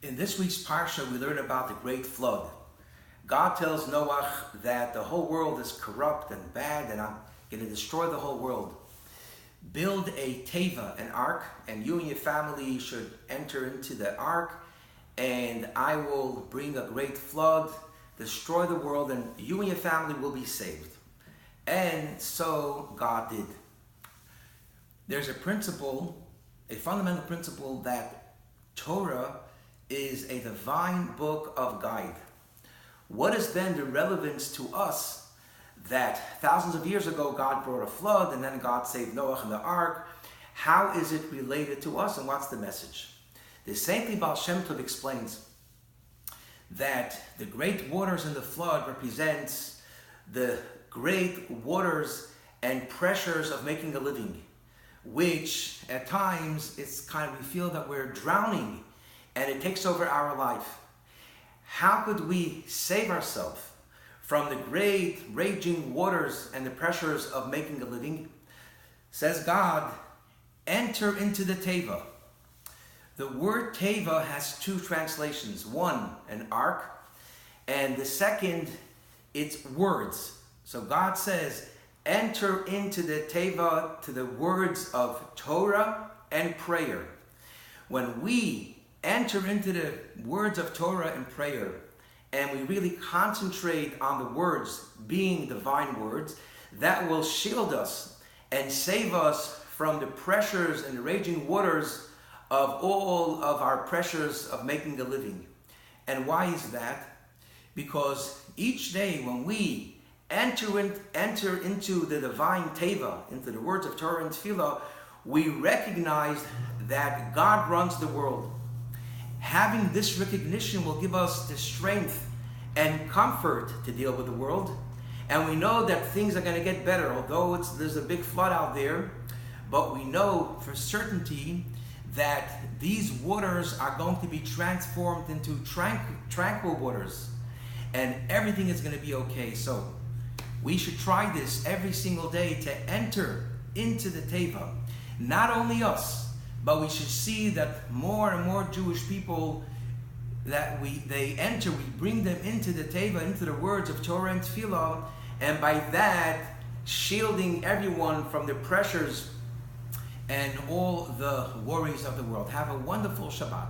In this week's Parsha, we learn about the great flood. God tells Noach that the whole world is corrupt and bad, and I'm going to destroy the whole world. Build a teva, an ark, and you and your family should enter into the ark, and I will bring a great flood, destroy the world, and you and your family will be saved. And so God did. There's a principle, a fundamental principle, that Torah is a divine book of guide. What is then the relevance to us that thousands of years ago God brought a flood and then God saved Noach and the ark? How is it related to us, and what's the message? The saintly Baal Shem Tov explains that the great waters in the flood represents the great waters and pressures of making a living, which at times we feel that we're drowning and it takes over our life. How could we save ourselves from the great raging waters and the pressures of making a living? Says God, enter into the teva. The word teva has two translations. One, an ark, and the second, it's words. So God says, enter into the teva, to the words of Torah and prayer. When we enter into the words of Torah and prayer, and we really concentrate on the words being divine words, that will shield us and save us from the pressures and the raging waters of all of our pressures of making a living. And why is that? Because each day when we enter into the divine teva, into the words of Torah and Tefillah, we recognize that God runs the world. Having this recognition will give us the strength and comfort to deal with the world. And we know that things are going to get better, although there's a big flood out there. But we know for certainty that these waters are going to be transformed into tranquil waters. And everything is going to be okay. So we should try this every single day to enter into the teva. Not only us, but we should see that more and more Jewish people that they enter, we bring them into the teva, into the words of Torah and Tefillah, and by that shielding everyone from the pressures and all the worries of the world. Have a wonderful Shabbat.